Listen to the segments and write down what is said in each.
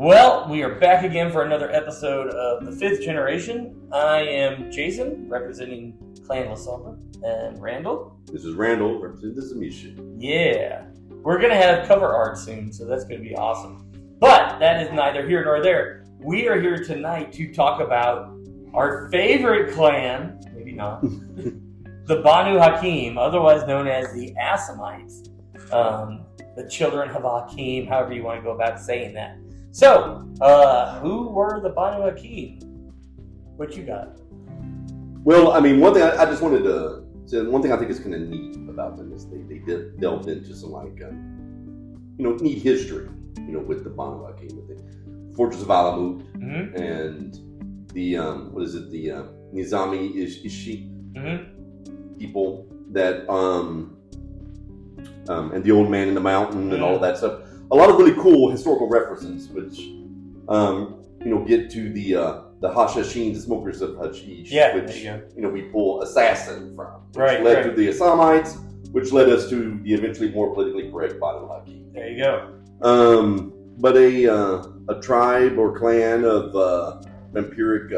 Well, we are back again for another episode of The Fifth Generation. I am Jason, representing Clan Lasombra, and Randall. This is Randall, representing the Zamisha. Yeah. We're going to have cover art soon, so that's going to be awesome. But that is neither here nor there. We are here tonight to talk about our favorite clan, maybe not, the Banu Haqim, otherwise known as the Assamites. The children of Haqim, however you want to go about saying that. So, who were the Banu Haqim? What you got? Well, I mean, one thing I just wanted to say, one thing I think is kind of neat about them is they delved into some neat history, with the Banu Haqim, with the Fortress of Alamut, and the the Nizami Ishi people that and the old man in the mountain and all of that stuff. A lot of really cool historical references, which get to the Hashashin, the smokers of hashish, which we pull assassin from, which led to the Assamites, which led us to the eventually more politically correct Banu Haqim. There you go. But a tribe or clan of vampiric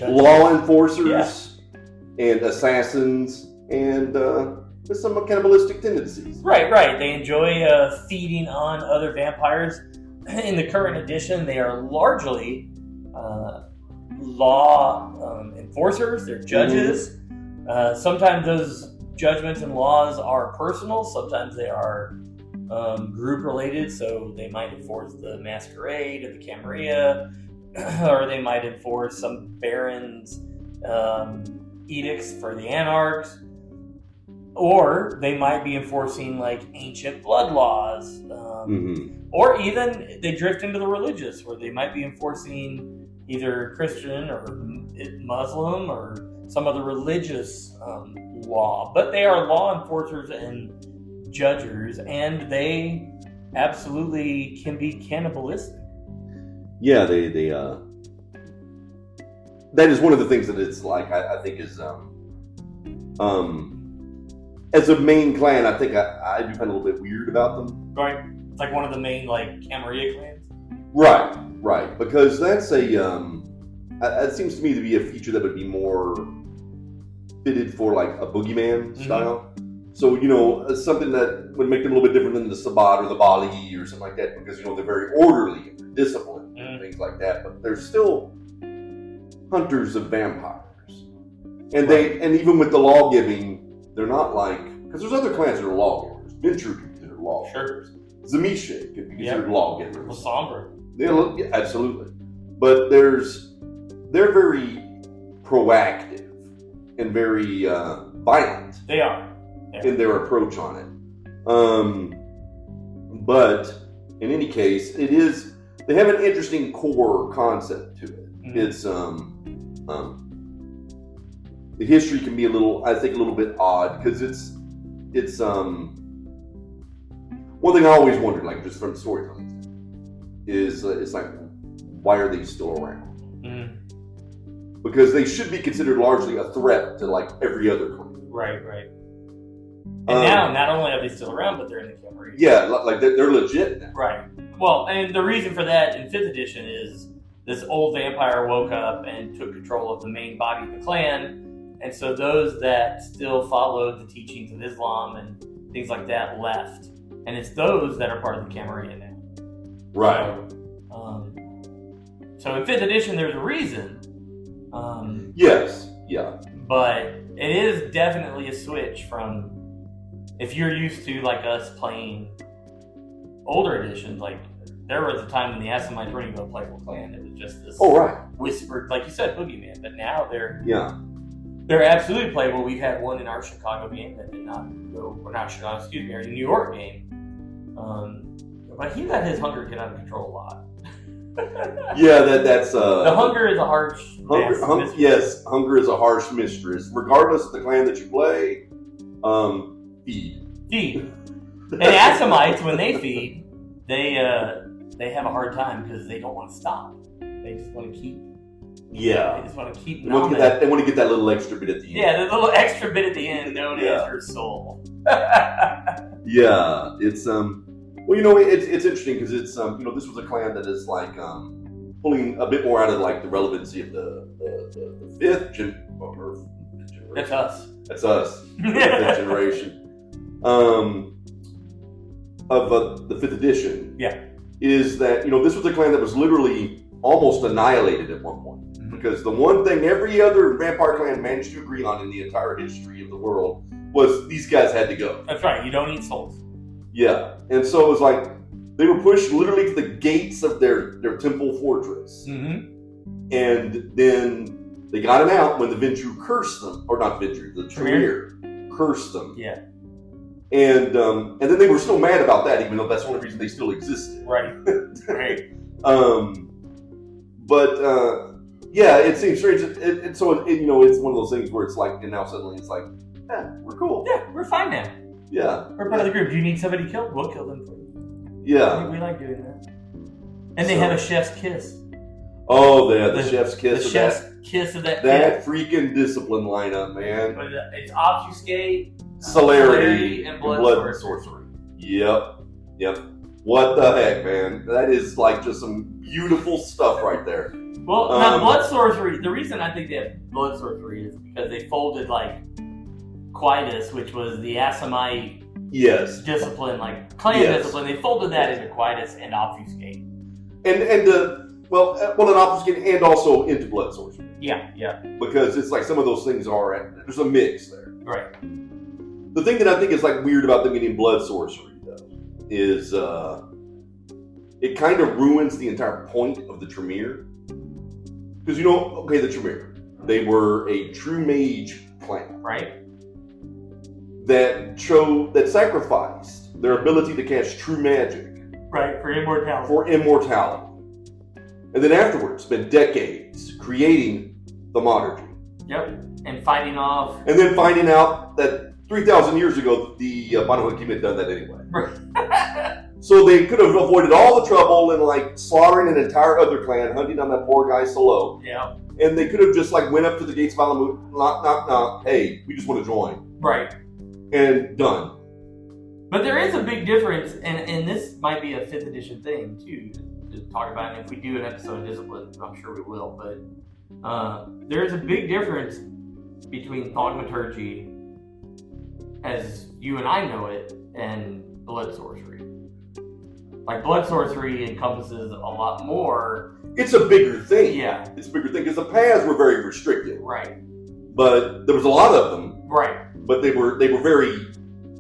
law enforcers and assassins and with some cannibalistic tendencies. Right. They enjoy feeding on other vampires. In the current edition, they are largely law enforcers. They're judges. Sometimes those judgments and laws are personal. Sometimes they are group related. So they might enforce the masquerade or the camarilla, or they might enforce some barons' edicts for the anarchs. Or they might be enforcing ancient blood laws, or even they drift into the religious, where they might be enforcing either Christian or Muslim or some other religious law. But they are law enforcers and judges, and they absolutely can be cannibalistic. Yeah, they that is one of the things that it's I think is as a main clan, I think I do find a little bit weird about them. Right. It's like one of the main, camarilla clans. Right. Because that's it seems to me to be a feature that would be more fitted for, a boogeyman style. So, something that would make them a little bit different than the Sabat or the Bali or something like that, because, they're very orderly and they're disciplined and things like that. But they're still hunters of vampires. And and even with the law giving, they're not because there's other clans that are lawgivers. Ventrue could be considered lawgivers. Sure. Zamisha could be considered lawgivers. Lasombra. Yeah, absolutely. But they're very proactive and very violent. They are. In their approach on it. But in any case, they have an interesting core concept to it. It's the history can be a little bit odd, because it's one thing I always wondered, just from storytelling, is why are they still around? Because they should be considered largely a threat to every other clan. Right. And now, not only are they still around, but they're in the camarilla. Yeah, they're legit now. Right. Well, and the reason for that in 5th edition is this old vampire woke up and took control of the main body of the clan. And so those that still followed the teachings of Islam and things like that left. And it's those that are part of the camarilla now. Right. So in 5th edition, there's a reason. Yes. Yeah. But it is definitely a switch from, if you're used to us playing older editions, there was a time when the Assamites weren't even a playable clan. It was just this whispered, like you said, boogeyman. But now they're absolutely playable. We've had one in our Chicago game that did not go, or not Chicago, excuse me, our New York game. But he let his hunger get out of control a lot. Yeah, that's the hunger is a harsh mistress. Yes, hunger is a harsh mistress. Regardless of the clan that you play, feed. And Assamites, when they feed, they have a hard time because they don't want to stop. They just want to keep. Yeah. They just want to keep. They want to get that little extra bit at the end. Yeah, the little extra bit at the end, known as her soul. Yeah, it's Well, it's interesting because it's this was a clan that is like pulling a bit more out of like the relevancy of the fifth generation. That's us. That's us. The fifth generation. Of the fifth edition. Yeah. Is that this was a clan that was literally almost annihilated at one point. Because the one thing every other vampire clan managed to agree on in the entire history of the world was these guys had to go. That's right. You don't eat souls. Yeah. And so it was like they were pushed literally to the gates of their temple fortress. Mm-hmm. And then they got him out when the Ventrue cursed them. Or not Ventrue, the Tremere cursed them. Yeah. And then they were still mad about that, even though that's the only reason they still existed. Right. Right. Yeah, it seems strange. It's one of those things where it's like, and now suddenly it's like, we're cool. Yeah, we're fine now. Yeah. We're part of the group. Do you need somebody killed? We'll kill them for you. Yeah. We like doing that. And they have a chef's kiss. Oh, they have the chef's kiss. The chef's kiss of that kid. Freaking discipline lineup, man. It's obfuscate, celerity, and blood sorcery. Yep. What the heck, man? That is like just some beautiful stuff right there. Well, now blood sorcery, the reason I think they have blood sorcery is because they folded like Quietus, which was the Assamite discipline, like clan discipline. They folded that into Quietus and obfuscate. And an obfuscate and also into blood sorcery. Yeah. Because it's like some of those things there's a mix there. Right. The thing that I think is like weird about them getting blood sorcery though is it kind of ruins the entire point of the Tremere. Because the Tremere, they were a true mage clan. Right. That sacrificed their ability to cast true magic. Right, for immortality. And then afterwards, spent decades creating the Monarchy. Yep, and fighting off. And then finding out that 3,000 years ago, the Banu Haqim had done that anyway. Right. So they could have avoided all the trouble and like slaughtering an entire other clan, hunting down that poor guy Solo. Yeah. And they could have just like went up to the gates of Alamut, knock, hey, we just want to join. Right. And done. But there is a big difference, and this might be a 5th edition thing too, to talk about. And if we do an episode of Discipline, I'm sure we will. But there is a big difference between thaumaturgy, as you and I know it, and blood sorcery. Like, blood sorcery encompasses a lot more. It's a bigger thing. Yeah. It's a bigger thing, because the paths were very restricted. Right. But there was a lot of them. Right. But they were very,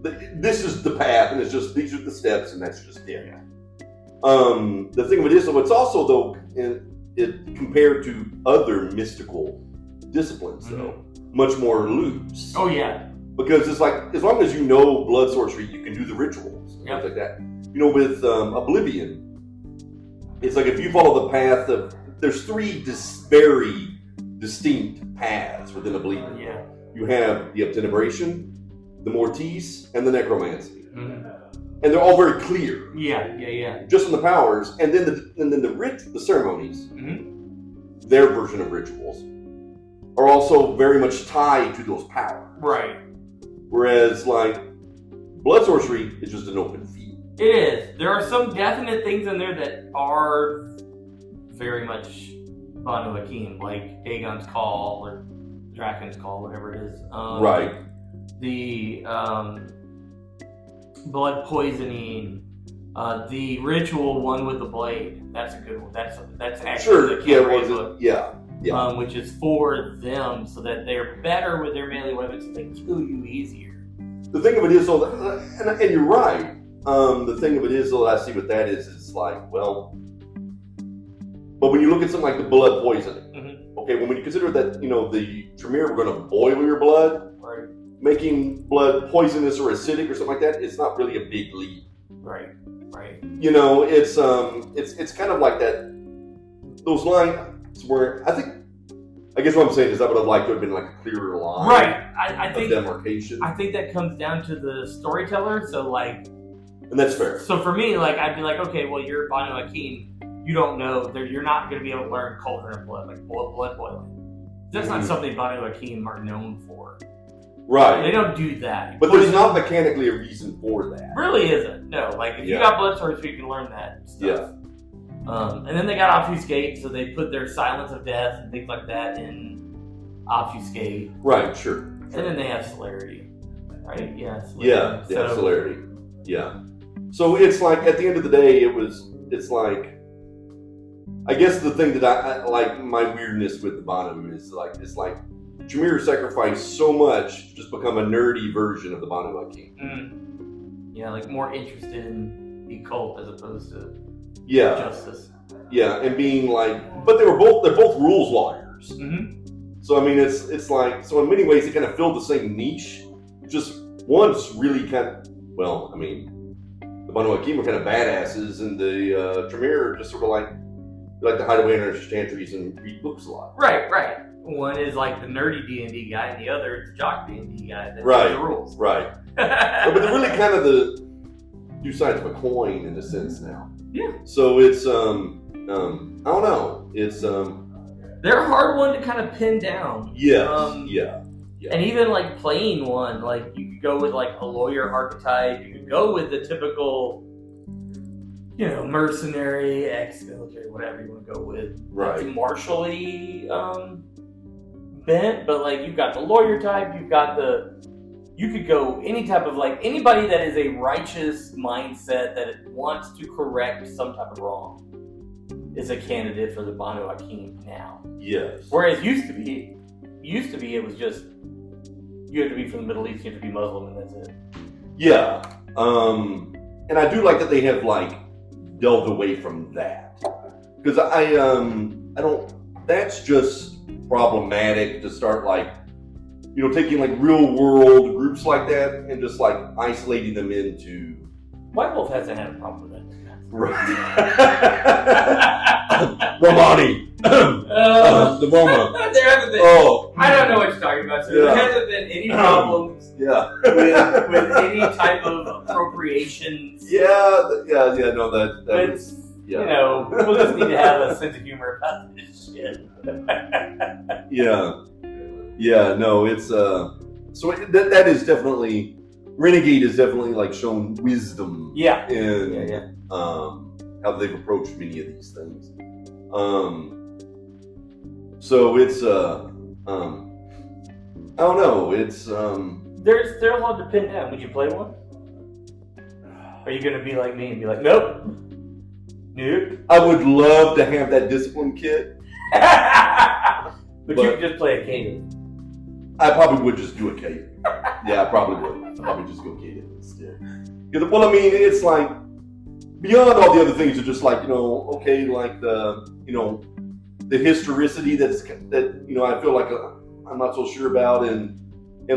this is the path, and it's just, these are the steps, and that's just it. Yeah. The thing of it is, though, it's also, though, compared to other mystical disciplines, though, much more loose. Oh, yeah. Because it's like, as long as you know blood sorcery, you can do the rituals, and things like that. With Oblivion, it's like if you follow the path of, there's 3 very distinct paths within Oblivion. Yeah. You have the Obtenebration, the Mortis, and the Necromancy. Mm-hmm. And they're all very clear. Yeah. Just on the powers, and then the ceremonies, their version of rituals, are also very much tied to those powers. Right. Whereas, like, blood sorcery is just an open field. It is. There are some definite things in there that are very much Banu Haqim, like Dagon's Call or Draken's Call, whatever it is. Right. The blood poisoning, the ritual one with the blade. That's a good one. That's actually the campaign book. Yeah. Which is for them, so that they're better with their melee weapons, so they kill you easier. The thing of it is, though, and you're right. The thing of it is, though, I see what that is. It's like, well, but when you look at something like the blood poisoning, okay, when you consider that, the Tremere were going to boil your blood, right, making blood poisonous or acidic or something like that, it's not really a big leap. Right. It's kind of like that. Those lines where I guess what I'm saying is I would have liked to have been like a clearer line. Right. I think demarcation. I think that comes down to the storyteller. So like. And that's fair. So for me, like, I'd be like, okay, well, you're Banu Haqim. You don't know, you're not going to be able to learn cauldron of blood, like blood boiling. That's not something Banu Haqim are known for. Right. They don't do that. But there's not mechanically a reason for that. Really isn't. No. Like, if you got blood source, you can learn that stuff. Yeah. And then they got Obfuscate, so they put their Silence of Death and things like that in Obfuscate. Right, sure. And then they have Celerity. Right? Yeah. Celerity. Yeah, they have Celerity. Yeah. So it's like, at the end of the day, it's like, I guess the thing that I like, my weirdness with the Banu is like, it's like, Tremere sacrificed so much to just become a nerdy version of the Banu Haqim. Yeah, like more interested in the cult as opposed to justice. Yeah, and being like, but they're both rules lawyers. So I mean, it's like, so in many ways they kind of fill the same niche. Just one's really kind of, well, I mean, the Banu Haqim are kind of badasses, and the Tremere are just sort of like to hide away in their chantries and read books a lot. Right. One is like the nerdy D&D guy, and the other is the jock D&D guy that knows the rules. Right. But they're really kind of the two sides of a coin in a sense now. Yeah. So it's I don't know. It's they're a hard one to kind of pin down. Yes. Yeah. And even like playing one, like you could go with like a lawyer archetype. You could go with the typical, mercenary, ex-military, whatever you want to go with. Right. It's martially bent, but like you've got the lawyer type. You could go any type of like anybody that is a righteous mindset that wants to correct some type of wrong is a candidate for the Banu Haqim now. Yes. Whereas used to be it was just you have to be from the Middle East, you have to be Muslim, and that's it. Yeah. And I do like that they have like delved away from that, because I don't. That's just problematic to start like, taking like real world groups like that and just like isolating them into. White Wolf hasn't had a problem with that. Right. Romani. The Roma. There hasn't been. Oh. I don't know what you're talking about, sir. There hasn't been any problems with any type of appropriations. No, that's people just need to have a sense of humor about this shit. No, it's so that is definitely, Renegade has definitely like shown wisdom. In how they've approached many of these things. So it's I don't know. It's they're hard to pin down. Would you play one? Are you gonna be like me and be like, nope? I would love to have that discipline kit. But you could just play a Caden. I probably would just do a Caden. Yeah, I probably would. I'd probably just go Caden instead. Well, I mean, it's like, beyond all the other things are just like, like the historicity that I feel like I'm not so sure about, and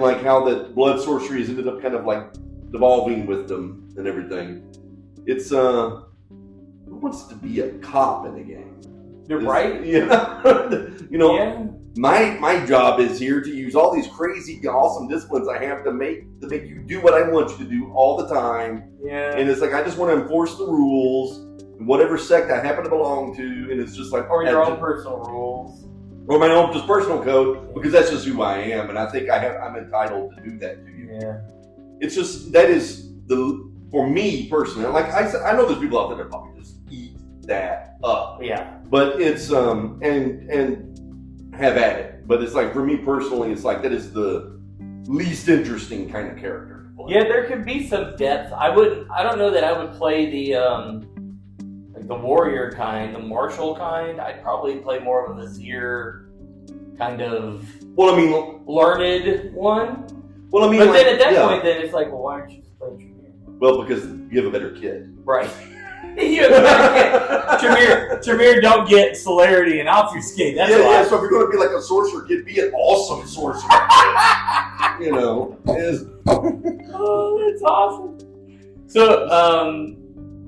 like how that blood sorcery has ended up kind of like devolving with them and everything. It's who wants to be a cop in a game? You're right. My job is here to use all these crazy, awesome disciplines I have to make you do what I want you to do all the time. Yeah. And it's like, I just want to enforce the rules, whatever sect I happen to belong to, and it's just like, or your own personal rules, or my own just personal code, because that's just who I am, and I think I'm entitled to do that to you. Yeah. It's just, that is for me personally. Like I said, I know there's people out there that probably just eat that up. Yeah. But it's and have at it. But it's like, for me personally, it's like, that is the least interesting kind of character to play. Yeah, there could be some depth. I don't know that I would play the the warrior kind, the martial kind. I'd probably play more of a vizier kind of learned one. Well, I mean, but then at that point, then it's like, well, why aren't you just playing Tremere? Well, because you have a better kid. Right. You have a better kid. Tremere don't get Celerity and Obfuscate. That's why. So if you're going to be like a sorcerer kid, be an awesome sorcerer kid. Oh, that's awesome. So,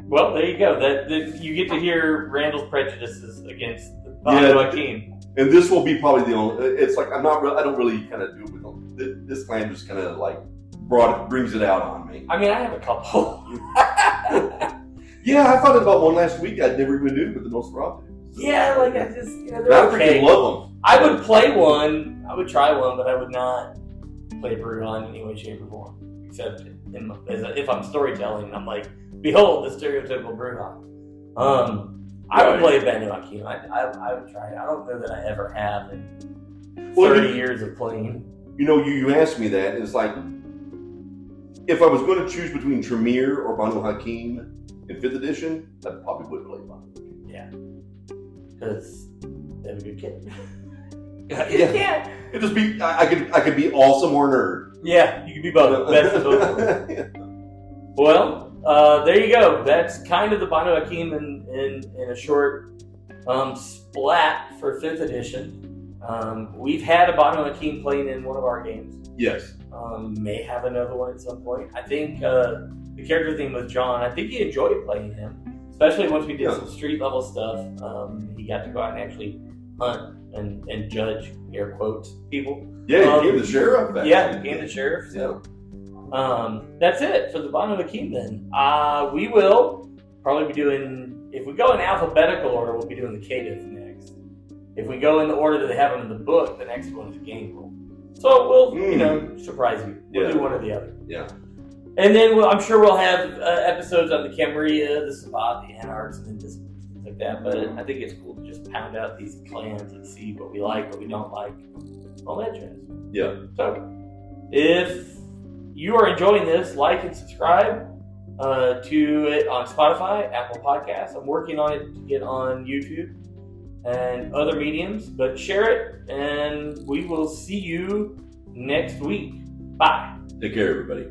well, there you go. That you get to hear Randall's prejudices against Banu Haqim. And this will be probably the only. It's like I don't really kind of do it with them. This clan just kind of like brings it out on me. I mean, I have a couple. Yeah, I thought about one last week. I never even knew, but the Nosferatu. Yeah, like I just, they're I okay. freaking love them. I would play one. I would try one, but I would not play Brujon in any way, shape, or form. Except if I'm storytelling, I'm like, behold, the stereotypical Brujon. I would play Banu Haqim. I would try it. I don't know that I ever have in 30 years of playing. You asked me that. It's like, if I was going to choose between Tremere or Banu Haqim in 5th edition, I probably would play Banu Haqim. Yeah. Because they have a good kid. Yeah. It'd just be, I could be awesome or nerd. Yeah, you could be both. Best of both worlds. Yeah. Well, there you go. That's kind of the Banu Haqim in a short splat for 5th edition. We've had a Banu Haqim playing in one of our games. Yes. May have another one at some point. I think the character thing with John, I think he enjoyed playing him, especially once we did some street level stuff. He got to go out and actually hunt and judge, air quotes, people. Yeah, he became the sheriff. Actually. Yeah, he became the sheriff. So. That's it for the Banu Haqim then. We will probably be doing, if we go in alphabetical order, we'll be doing the Caitiff next. If we go in the order that they have them in the book, the next one is a game rule. So we'll, surprise you. We'll do one or the other. Yeah. And then I'm sure we'll have episodes on the Camarilla, the Sabbat, the Anarchs, and then just things like that. But I think it's cool to just pound out these clans and see what we like, what we don't like, all that jazz. Yeah. So, if you are enjoying this, like and subscribe to it on Spotify, Apple Podcasts. I'm working on it to get on YouTube and other mediums, but share it, and we will see you next week. Bye. Take care, everybody.